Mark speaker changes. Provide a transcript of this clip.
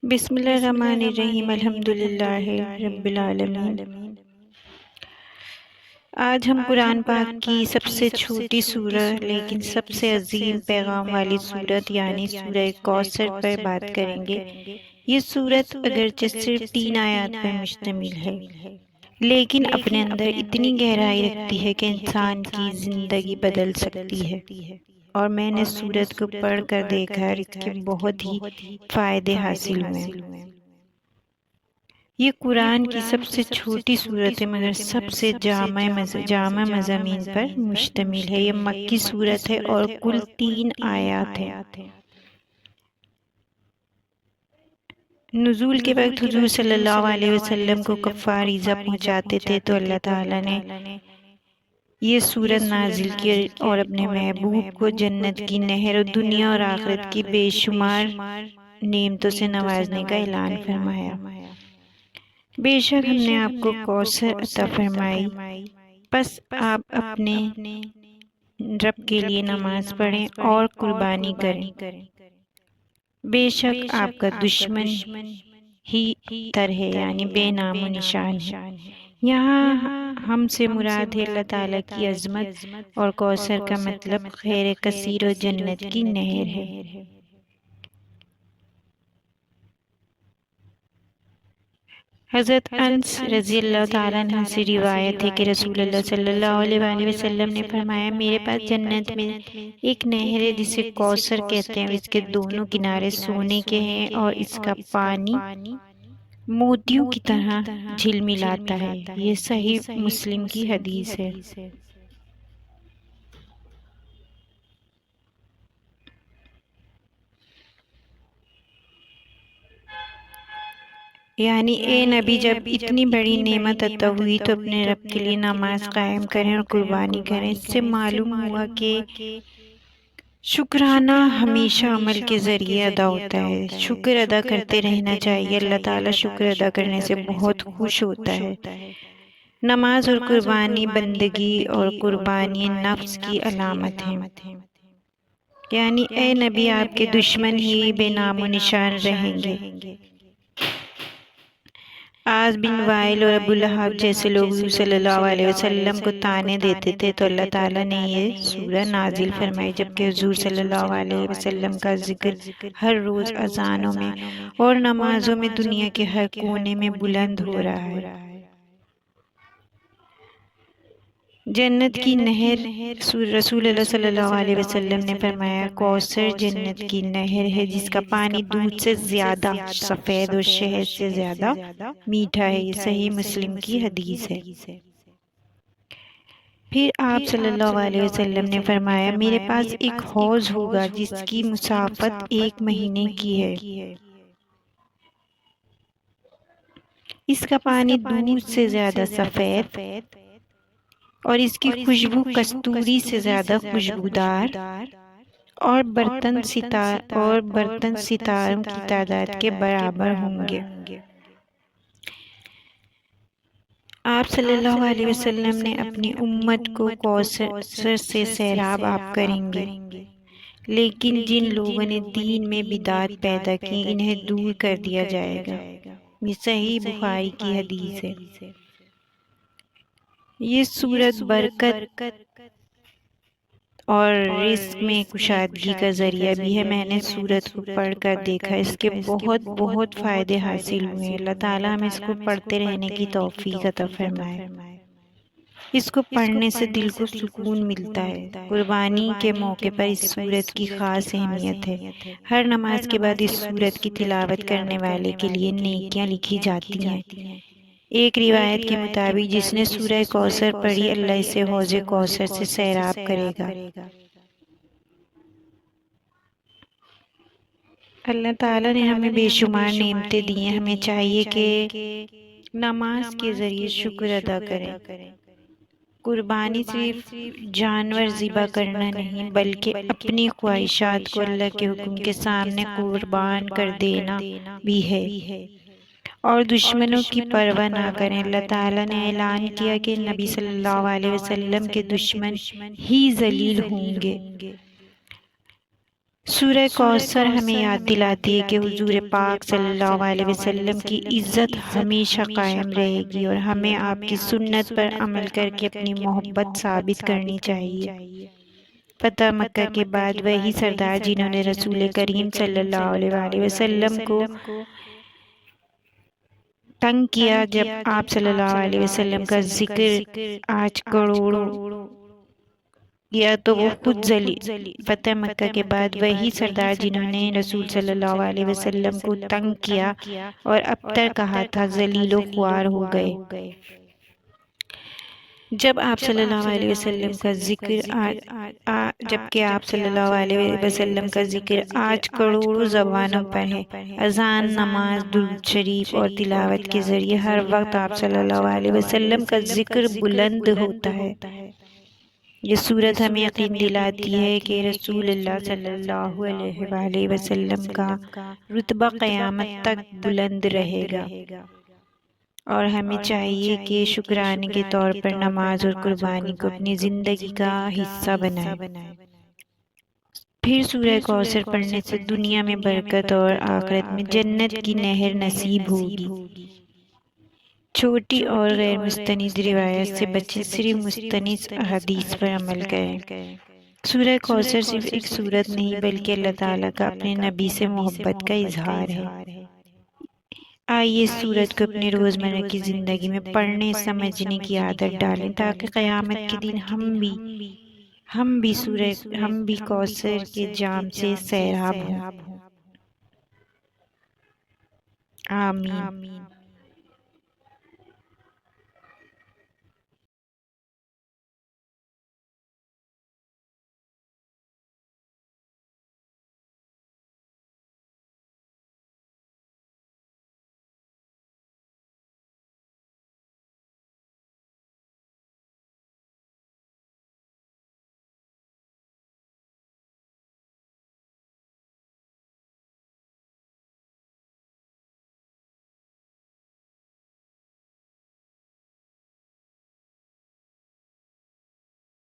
Speaker 1: بسم اللہ الرحمن الرحیم، الحمدللہ رب العالمین۔ آج ہم قرآن پاک کی سب سے چھوٹی سورہ لیکن سب سے عظیم پیغام والی سورت یعنی سورہ کوثر پر بات کریں گے۔ یہ سورت اگرچہ صرف 3 آیات پر مشتمل ہے لیکن اپنے اندر اتنی گہرائی رکھتی ہے کہ انسان کی زندگی بدل سکتی ہے، اور میں نے سورت کو پڑھ کر دیکھا اور اس کے بہت ہی فائدے حاصل ہوئے۔ یہ قرآن کی سب سے چھوٹی سورت ہے مگر سب سے جامع مضامین پر مشتمل ہے۔ یہ مکی سورت ہے اور کل 3 آیات ہیں۔ نزول کے وقت حضور صلی اللہ علیہ وسلم کو کفار ایذا پہنچاتے تھے تو اللہ تعالیٰ نے یہ سورت نازل کی اور اپنے محبوب کو جنت کی نہر اور دنیا اور آخرت کی بے شمار نعمتوں سے نوازنے کا اعلان فرمایا۔ بے شک ہم نے آپ کو کوثر عطا فرمائی، پس آپ اپنے رب کے لیے نماز پڑھیں اور قربانی کریں۔ بے شک آپ کا دشمن ہی تر ہے یعنی بے نام و نشان ہے۔ یہاں ہم سے مراد ہے اللہ تعالیٰ کی عظمت، اور کوثر کا مطلب خیر کثیر و جنت کی نہر ہے۔ حضرت انس رضی اللہ تعالیٰ عنہ سے روایت ہے کہ رسول اللہ صلی اللہ علیہ وآلہ وسلم نے فرمایا، میرے پاس جنت میں ایک نہر ہے جسے کوثر کہتے ہیں، اس کے دونوں کنارے سونے کے ہیں اور اس کا پانی موتیوں کی طرح جھلملاتا ہے۔ یہ صحیح مسلم کی حدیث ہے۔ یعنی اے نبی، جب اتنی بڑی نعمت عطا ہوئی تو اپنے رب کے لیے نماز قائم کریں اور قربانی کریں۔ اس سے معلوم ہوا کہ شکرانہ ہمیشہ عمل کے ذریعے ادا ہوتا ہے۔ شکر ادا کرتے رہنا چاہیے۔ اللہ تعالیٰ شکر ادا کرنے سے بہت خوش ہوتا ہے۔ نماز اور قربانی بندگی اور قربانی نفس کی علامت ہے۔ یعنی اے نبی، آپ کے دشمن ہی بے نام و نشان رہیں گے۔ عاص بن وائل اور ابو لہب جیسے لوگ حضور صلی اللہ علیہ وسلم کو طعنے دیتے تھے تو اللہ تعالیٰ نے یہ سورہ نازل فرمائی، جبکہ حضور صلی اللہ علیہ وسلم کا ذکر ہر روز اذانوں میں اور نمازوں میں دنیا کے ہر کونے میں بلند ہو رہا ہے۔ جنت کی نہر، رسول اللہ صلی اللہ علیہ وسلم نے فرمایا، کوثر جنت کی نہر ہے جس کا پانی دودھ سے زیادہ سفید اور شہد سے زیادہ میٹھا ہے۔ یہ صحیح مسلم کی حدیث ہے۔ پھر آپ صلی اللہ علیہ وسلم نے فرمایا، میرے پاس ایک حوض ہوگا جس کی مسافت 1 مہینے کی ہے۔ اس کا پانی دودھ سے زیادہ سفید اور اس کی خوشبو کستوری سے زیادہ خوشبودار اور برتن ستاروں کی تعداد کے برابر ہوں گے۔ آپ صلی اللہ علیہ وسلم نے اپنی امت کو کوثر سے سیراب آپ کریں گے، لیکن جن لوگوں نے دین میں بدعت پیدا کی انہیں دور کر دیا جائے گا۔ یہ صحیح بخاری کی حدیث ہے۔ یہ سورت برکت اور رزق میں کشادگی کا ذریعہ بھی ہے۔ میں نے سورت کو پڑھ کر دیکھا، اس کے بہت فائدے حاصل ہوئے۔ اللہ تعالیٰ ہمیں اس کو پڑھتے رہنے کی توفیق عطا فرمائے۔ اس کو پڑھنے سے دل کو سکون ملتا ہے۔ قربانی کے موقع پر اس سورت کی خاص اہمیت ہے۔ ہر نماز کے بعد اس سورت کی تلاوت کرنے والے کے لیے نیکیاں لکھی جاتی ہیں۔ ایک روایت کے مطابق جس نے سورہ کوثر پڑھی اللہ اسے حوض کوثر سے سیراب کرے گا۔ اللہ تعالیٰ نے ہمیں بے شمار نعمتیں دی ہیں۔ ہمیں چاہیے کہ نماز کے ذریعے شکر ادا کریں۔ قربانی صرف جانور ذبح کرنا نہیں بلکہ اپنی خواہشات کو اللہ کے حکم کے سامنے قربان کر دینا بھی ہے، اور دشمنوں کی پرواہ نہ کریں۔ اللہ تعالیٰ نے اعلان کیا کہ نبی صلی اللہ علیہ وسلم کے دشمن ہی ذلیل ہوں گے۔ سورہ کوثر ہمیں یاد دلاتی ہے کہ حضور پاک صلی اللہ علیہ وسلم کی عزت ہمیشہ قائم رہے گی اور ہمیں آپ کی سنت پر عمل کر کے اپنی محبت ثابت کرنی چاہیے۔ فتح مکہ کے بعد وہی سردار جنہوں نے رسول کریم صلی اللہ علیہ وسلم کو تنگ کیا، جب آپ صلی اللہ علیہ وسلم کا ذکر آج کروڑوں یا تو وہ خود ذلیل۔ فتح مکہ کے بعد وہی سردار جنہوں نے رسول صلی اللہ علیہ وسلم کو تنگ کیا اور ابتر کہا تھا، ذلیل و خوار ہو گئے۔ جب آپ صلی اللہ علیہ وسلم کا ذکر جبکہ آپ صلی اللہ علیہ وسلم کا ذکر آج کروڑوں زبانوں پر ہے، اذان، نماز، درود شریف اور تلاوت کے ذریعے ہر وقت آپ صلی اللہ علیہ وسلم کا ذکر بلند ہوتا ہے۔ یہ صورت ہمیں یقین دلاتی ہے کہ رسول اللہ صلی اللہ علیہ وآلہ وسلم کا رتبہ قیامت تک بلند رہے گا، اور ہمیں چاہیے کہ شکرانے کے طور پر نماز اور قربانی کو اپنی زندگی کا حصہ بنائیں۔ پھر سورہ کوثر پڑھنے سے دنیا میں برکت اور آخرت میں جنت کی نہر نصیب ہوگی۔ چھوٹی اور غیر مستند روایت سے بچیں، صرف مستند احادیث پر عمل کریں۔ سورہ کوثر صرف ایک سورت نہیں بلکہ اللہ تعالیٰ کا اپنے نبی سے محبت کا اظہار ہے۔ آئیے اس سورت کو اپنے روزمرہ کی زندگی میں پڑھنے سمجھنے کی عادت ڈالیں تاکہ قیامت کے دن ہم بھی کوثر کے جام سے سیراب ہوں۔ آمین۔